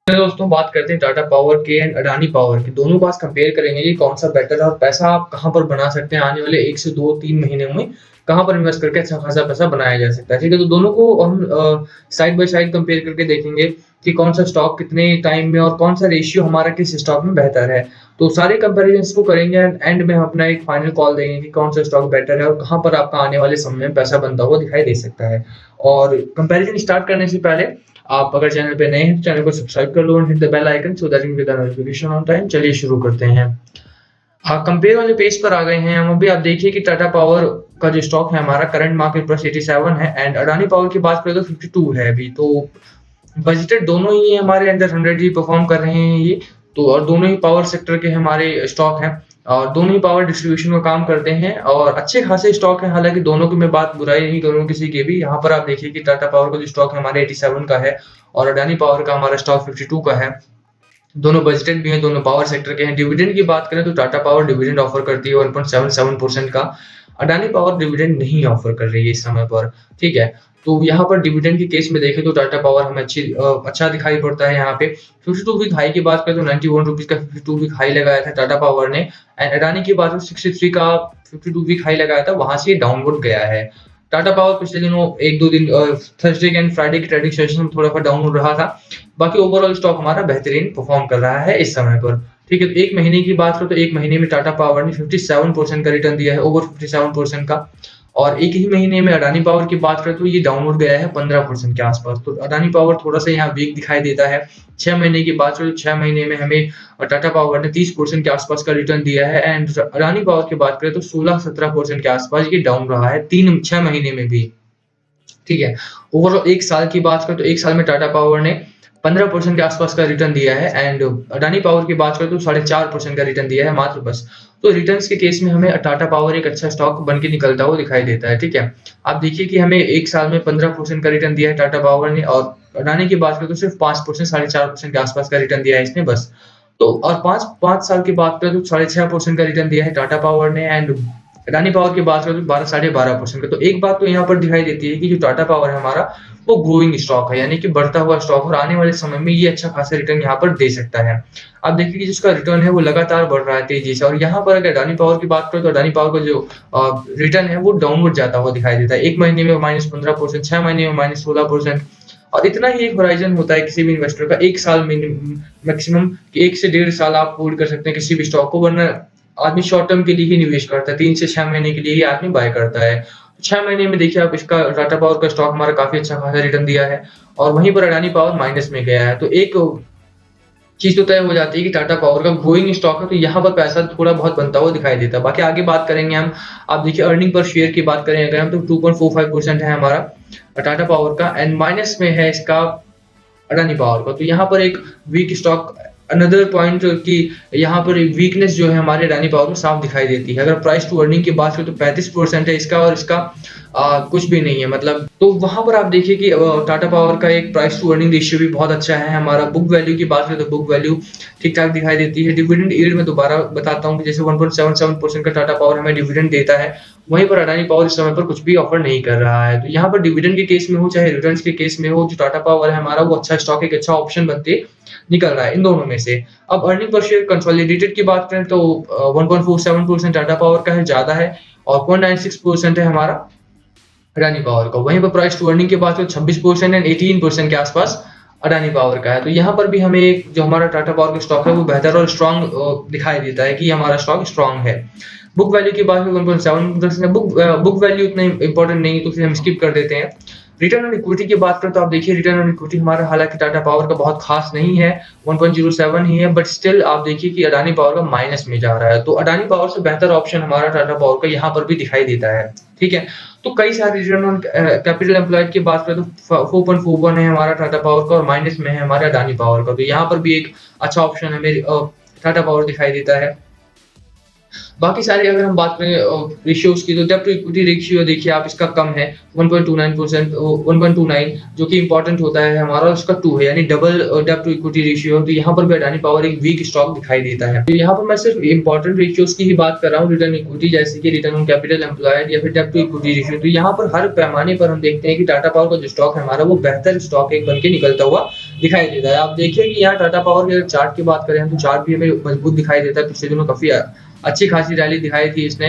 तो दोस्तों बात करते हैं टाटा पावर के एंड अडानी पावर की। दोनों को आज कंपेयर करेंगे कि कौन सा बेटर है और पैसा आप कहाँ पर बना सकते हैं आने वाले 1 से 2-3 महीने में, कहाँ पर इन्वेस्ट करके अच्छा खासा पैसा बनाया जा सकता है। ठीक है, तो दोनों को हम साइड बाय साइड कंपेयर करके देखेंगे कि कौन सा स्टॉक कितने टाइम में और कौन सा रेशियो हमारा किस स्टॉक में बेहतर है। तो सारे कंपैरिजंस को करेंगे एंड एंड में हम अपना एक फाइनल कॉल देंगे कि कौन सा स्टॉक बेटर है और कहाँ पर आपका आने वाले समय में पैसा बनता हुआ दिखाई दे सकता है। और कंपैरिजन स्टार्ट करने से पहले आप अगर चैनल पे नए हैं तो चैनल को सब्सक्राइब कर लो and hit the bell icon so that you get the notification on time. चलिए शुरू करते हैं। हाँ, कंपेयर वाले पेज पर आ गए हैं हम। अभी आप देखिए कि टाटा पावर का जो स्टॉक है हमारा करंट मार्केट प्राइस 87 है एंड अडानी पावर की बात करें तो 52 है अभी। तो बजटेड दोनों ही हमारे अंडर 100 ही परफॉर्म कर रहे हैं ये। तो और दोनों ही पावर सेक्टर के हमारे स्टॉक हैं और दोनों ही पावर डिस्ट्रीब्यूशन का काम करते हैं और अच्छे खासे स्टॉक हैं। हालांकि दोनों की मैं बात बुराई नहीं करूँ किसी की भी। यहाँ पर आप देखिए कि टाटा पावर का जो स्टॉक है हमारे 87 का है और अडानी पावर का हमारा स्टॉक 52 का है। दोनों बजटेड भी हैं, दोनों पावर सेक्टर के हैं। डिविडेंड की बात करें तो टाटा पावर डिविडेंड ऑफर करती है 1.77% का। अडानी पावर डिविडेंड नहीं ऑफर कर रही है इस समय पर। ठीक है, तो यहाँ पर डिविडेंड के केस में देखें तो टाटा पावर हमें अच्छा दिखाई पड़ता है। यहाँ पे 52 वीक हाई की बात करें तो 91 रुपीज का 52 वीक हाई लगाया था टाटा पावर ने एंड अडानी की बात करें 63 का 52 वीक हाई लगाया था, वहां से डाउनवर्ड गया है। टाटा पावर पिछले दिनों एक दो दिन थर्सडे एंड फ्राइडे की ट्रेडिंग सेशन में थोड़ा सा डाउन हो रहा था। बाकी ओवरऑल स्टॉक हमारा बेहतरीन परफॉर्म कर रहा है इस समय पर। ठीक है, तो एक महीने की बात करो तो एक महीने में टाटा पावर ने 57% का रिटर्न दिया है, ओवर 57% का। और एक ही महीने में अडानी पावर की बात करें तो ये डाउनवर्ड गया है 15% के आसपास। तो अडानी पावर थोड़ा सा यहाँ वीक दिखाई देता है। 6 महीने की बात करें तो 6 महीने में हमें टाटा पावर ने 30% के आसपास का रिटर्न दिया है एंड अडानी पावर की बात करें तो 16-17% के आसपास ये डाउन रहा है 3-6 महीने में भी। ठीक है, ओवरऑल एक साल की बात करें तो एक साल में टाटा पावर ने 15% के आसपास का रिटर्न दिया है एंड अडानी पावर की बात करें तो 4.5% का रिटर्न दिया है मात्र बस। तो रिटर्न्स के केस में हमें टाटा पावर एक अच्छा स्टॉक बन के निकलता हुआ दिखाई देता है। ठीक है, आप देखिए कि हमें एक साल में 15% का रिटर्न दिया है टाटा पावर ने और अडानी की बात करें तो सिर्फ 5%, 4.5% के आसपास का रिटर्न दिया है इसने बस। तो और पांच पांच साल की बात करें तो 6.5% का रिटर्न दिया है टाटा पावर ने एंड अडानी पावर की बात करें तो 12-12.5% का। तो एक बात तो यहाँ पर दिखाई देती है कि जो टाटा पावर है हमारा वो ग्रोइंग स्टॉक है, यानी कि बढ़ता हुआ स्टॉक और आने वाले समय में ये अच्छा खासा रिटर्न यहाँ पर दे सकता है। आप देखिए कि जिसका रिटर्न है वो लगातार बढ़ रहा है तेजी से। और यहाँ पर अगर अडानी पावर की बात करें तो अडानी पावर का जो रिटर्न है वो डाउनवर्ड जाता हुआ दिखाई देता है। एक महीने में -15%, 6 महीने में -16%। और इतना ही एक होराइजन होता है किसी भी इन्वेस्टर का, एक साल में मैक्सिमम 1 से 1.5 साल आप होल्ड कर सकते हैं किसी भी स्टॉक को। वरना आदमी शॉर्ट टर्म के लिए ही निवेश करता है, 3 से 6 महीने के लिए ही आदमी बाय करता है। 6 महीने में देखिए आप इसका टाटा पावर का स्टॉक हमारा काफी अच्छा खासा रिटर्न दिया है और वहीं पर अडानी पावर माइनस में गया है। तो एक चीज तो तय हो जाती है कि टाटा पावर का ग्रोइंग स्टॉक है, तो यहाँ पर पैसा थोड़ा बहुत बनता हुआ दिखाई देता है। बाकी आगे बात करेंगे हम। आप देखिए अर्निंग पर शेयर की बात करें अगर हम तो 2.45% है हमारा टाटा पावर का एंड माइनस में है इसका अडानी पावर का। तो यहाँ पर एक वीक स्टॉक अनदर पॉइंट कि यहाँ पर एक वीकनेस जो है हमारे अडानी पावर में साफ दिखाई देती है। अगर प्राइस टू अर्निंग की बात करें तो 35% है इसका और इसका कुछ भी नहीं है मतलब। तो वहां पर आप देखिए कि टाटा पावर का एक प्राइस टू अर्निंग रेशियो भी बहुत अच्छा है। हमारा बुक वैल्यू की बात करें तो बुक वैल्यू ठीक ठाक दिखाई देती है। डिविडेंड यील्ड में दोबारा बताता हूँ कि जैसे 1.77% का टाटा पावर हमें डिविडेंड देता है, वहीं पर अडानी पावर इस समय पर कुछ भी ऑफर नहीं कर रहा है। तो यहाँ पर डिविडेंड के केस में हो चाहे रिटर्न्स के केस में हो, जो टाटा पावर है हमारा वो अच्छा स्टॉक एक अच्छा ऑप्शन बनते निकल रहा है इन दोनों में से। अब अर्निंग पर शेयर कंसोलिडेटेड की बात करें तो 1.47% टाटा पावर का है, ज्यादा है और 0.96% है हमारा अडानी पावर का। वहीं पर प्राइस टू अर्निंग की बात करें 26% एंड 18% के आसपास अडानी पावर का है। तो यहाँ पर भी हमें एक जो हमारा टाटा पावर का स्टॉक है वो बेहतर और स्ट्रांग दिखाई देता है कि हमारा स्टॉक स्ट्रांग है। बुक वैल्यू की बात करें 1.7%। बुक वैल्यू इतना इंपॉर्टेंट नहीं है तो फिर हम स्किप कर देते हैं। रिटर्न ऑन इक्विटी की बात करें तो आप देखिए रिटर्न ऑन इक्विटी हमारा हालांकि टाटा पावर का बहुत खास नहीं है, 1.07 ही है, बट स्टिल आप देखिए कि अडानी पावर का माइनस में जा रहा है। तो अडानी पावर से बेहतर ऑप्शन हमारा टाटा पावर का यहाँ पर भी दिखाई देता है। ठीक है, तो कई सारे रिटर्न ऑन कैपिटल एम्प्लॉयड की बात करें तो 4.41 है हमारा टाटा पावर का और माइनस में है हमारा अडानी पावर का। तो यहाँ पर भी एक अच्छा ऑप्शन हमें टाटा पावर दिखाई देता है। बाकी सारे अगर हम बात करें रेशियोज की, तो डेब्ट टू इक्विटी रेशियो देखिए आप, इसका कम है 1.29%, 1.29, जो कि इंपॉर्टेंट होता है हमारा, उसका 2 है, यानी डबल डेब्ट टू इक्विटी रेशियो। तो यहाँ पर भी अडानी पावर एक वीक स्टॉक दिखाई देता है। तो यहाँ पर मैं सिर्फ इंपॉर्टेंट रेशियोज की ही बात कर रहा हूँ, रिटर्न इक्विटी, जैसे कि रिटर्न ऑन कैपिटल एम्प्लॉयड या फिर डेब्ट टू इक्विटी रेशियो। तो यहाँ पर हर पैमाने पर हम देखते हैं कि टाटा पावर का जो स्टॉक है हमारा, वो बेहतर स्टॉक एक बन के निकलता हुआ दिखाई देता है। आप देखिए कि यहाँ टाटा पावर के चार्ट की बात करें तो चार्ट भी हमें मजबूत दिखाई देता है। पिछले दिनों काफी अच्छी खासी रैली दिखाई थी इसने,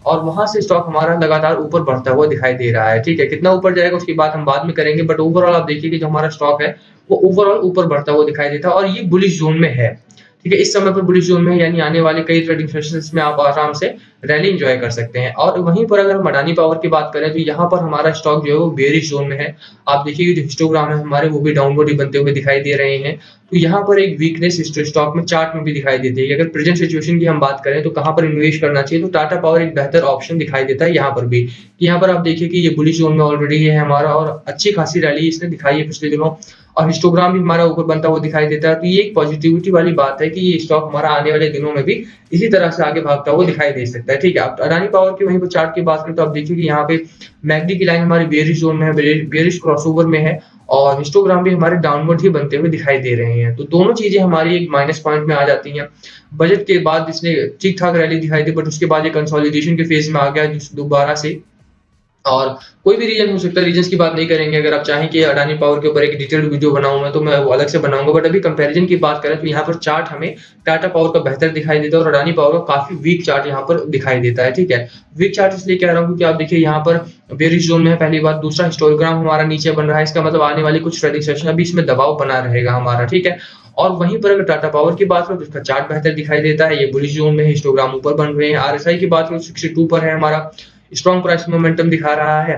और वहां से स्टॉक हमारा लगातार ऊपर बढ़ता हुआ दिखाई दे रहा है। ठीक है, कितना ऊपर जाएगा उसकी बात हम बाद में करेंगे, बट ओवरऑल आप देखिए कि जो हमारा स्टॉक है वो ओवरऑल ऊपर बढ़ता हुआ दिखाई देता है, और ये बुलिश जोन में है। ठीक है, इस समय पर बुलिश जोन में है, यानी आने वाले कई ट्रेडिंग सेशंस में आप आराम से रैली एंजॉय कर सकते हैं। और वहीं पर अगर हम अडानी पावर की बात करें तो यहाँ पर हमारा स्टॉक जो है वो बेरिश जोन में है। आप देखिए जो हिस्टोग्राम है हमारे, वो भी डाउनवर्ड ही बनते हुए दिखाई दे रहे हैं। तो यहाँ पर एक वीकनेस स्टॉक में चार्ट में भी दिखाई देती है। अगर प्रेजेंट सिचुएशन की हम बात करें तो कहाँ पर इन्वेस्ट करना चाहिए, तो टाटा पावर एक बेहतर ऑप्शन दिखाई देता है यहाँ पर भी। यहाँ पर आप देखिए कि ये बुलिश जोन में ऑलरेडी है हमारा, और अच्छी खासी रैली इसने दिखाई है पिछले दिनों, और हिस्टोग्राम भी हमारा ऊपर बनता हुआ दिखाई देता है। तो ये एक पॉजिटिविटी वाली बात है कि ये स्टॉक हमारा आने वाले दिनों में भी इसी तरह से आगे भागता हुआ दिखाई दे सकता है। ठीक है, आप अडानी पावर की वहीं पर चार्ट की बात करें तो आप देखिए कि यहाँ पे मैकडी की लाइन हमारी बेरिश जोन में है, बेरिश क्रॉसओवर में है, और हिस्टोग्राम भी हमारे डाउनवर्ड ही बनते हुए दिखाई दे रहे हैं। तो दोनों चीजें हमारी एक माइनस पॉइंट में आ जाती हैं। बजट के बाद इसने ठीक ठाक रैली दिखाई दी, बट उसके बाद ये कंसोलिडेशन के फेज में आ गया दोबारा से। और कोई भी रीजन हो सकता है, रीजंस की बात नहीं करेंगे। अगर आप चाहें कि अडानी पावर के ऊपर एक डिटेल्ड वीडियो बनाऊं मैं, तो मैं वो अलग से बनाऊंगा, बट अभी कंपैरिजन की बात करें तो यहाँ पर चार्ट हमें टाटा पावर का बेहतर दिखाई देता है, और अडानी पावर का काफी वीक चार्ट यहाँ पर दिखाई देता है। ठीक है, वीक चार्ट इसलिए कह रहा हूँ क्योंकि आप देखिए यहाँ पर बेरिश जोन में है, पहली बात। दूसरा, हिस्टोग्राम हमारा नीचे बन रहा है, इसका मतलब आने वाली कुछ ट्रेडिंग सेशन अभी इसमें दबाव बना रहेगा हमारा। ठीक है, और वहीं पर अगर टाटा पावर की बात करें तो उसका चार्ट बेहतर दिखाई देता है, ये बुलिश जोन में है, हिस्टोग्राम ऊपर बन रहे हैं। आरएसआई की बात करें 62 पर है हमारा, स्ट्रॉन्ग प्राइस मोमेंटम दिखा रहा है।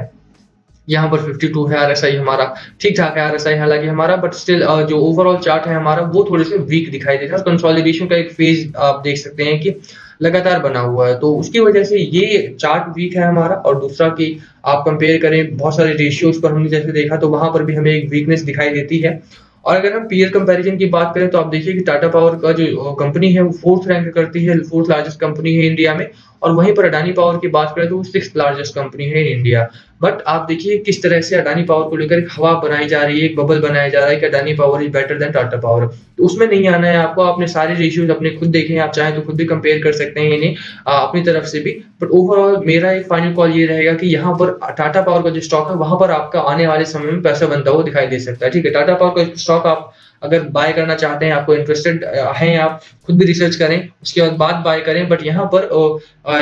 यहाँ पर 52 है आरएसआई हमारा, ठीक ठाक है आरएसआई हालांकि हमारा, बट स्टिल जो ओवरऑल चार्ट है हमारा वो थोड़े से वीक दिखाई देता है। कंसोलिडेशन का एक फेज आप देख सकते हैं कि लगातार बना हुआ है, तो उसकी वजह से ये चार्ट वीक है हमारा। और दूसरा कि आप कंपेयर करें बहुत सारे रेशियोज पर, हमने जैसे देखा तो वहां पर भी हमें एक वीकनेस दिखाई देती है। और अगर हम पीयर कंपैरिजन की बात करें तो आप देखिए कि टाटा पावर का जो कंपनी है वो 4th रैंक करती है, 4th लार्जेस्ट कंपनी है इंडिया में, और वहीं पर अडानी पावर की बात करें तो वो 6th लार्जेस्ट कंपनी है इन इंडिया। बट आप देखिए किस तरह से अडानी पावर को लेकर एक हवा बनाई जा रही है, एक बबल बनाया जा रहा है कि Adani power is better than Tata power. तो उसमें नहीं आना है आपको, आपने सारे रेशियोज अपने खुद देखे हैं, आप चाहें तो खुद भी कंपेयर कर सकते हैं इन्हें अपनी तरफ से भी। बट ओवरऑल मेरा एक फाइनल कॉल ये रहेगा कि यहाँ पर टाटा पावर का जो स्टॉक है वहां पर आपका आने वाले समय में पैसा बनता हुआ दिखाई दे सकता है। ठीक है, टाटा पावर का स्टॉक आप अगर बाय करना चाहते हैं, आपको इंटरेस्टेड हैं, आप खुद भी रिसर्च करें, उसके बाद बाय करें। बट यहाँ पर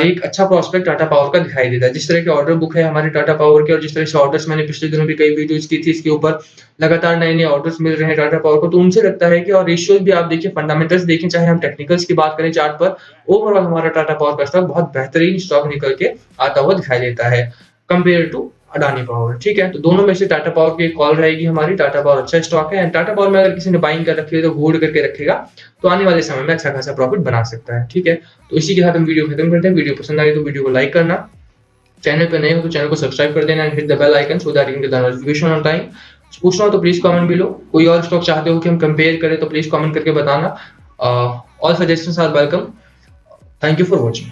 एक अच्छा प्रोस्पेक्ट टाटा पावर का दिखाई देता है। जिस तरह के ऑर्डर बुक है हमारे टाटा पावर के, और जिस तरह से ऑर्डर्स मैंने पिछले दिनों भी कई वीडियोज की थी इसके ऊपर, लगातार नए नए ऑर्डर्स मिल रहे हैं टाटा पावर को, तो उनसे लगता है कि, और रेशियोज भी आप देखिए, फंडामेंटल्स देखें, चाहे हम टेक्निकल्स की बात करें चार्ट पर, ओवरऑल हमारा टाटा पावर का स्टॉक बहुत बेहतरीन स्टॉक निकल के आता हुआ दिखाई देता है कंपेयर टू अडानी पावर। ठीक है, तो दोनों में से टाटा पावर की कॉल रहेगी हमारी। टाटा पावर अच्छा स्टॉक है, एंड टाटा पावर में अगर किसी ने बाइंग कर रखी है तो होल्ड करके रखेगा, तो आने वाले समय में अच्छा खासा प्रॉफिट बना सकता है। ठीक है, तो इसी के साथ हम वीडियो खत्म करते हैं। वीडियो पसंद आई तो वीडियो को लाइक करना, चैनल पर नए हो तो चैनल को सब्सक्राइब कर देना, and hit the bell icon so that you get the notification on time. पूछना हो तो प्लीज कमेंट बिलो। कोई और स्टॉक चाहते हो कि हम कंपेयर करें तो प्लीज कमेंट करके बताना। All suggestions are welcome. Thank you for watching.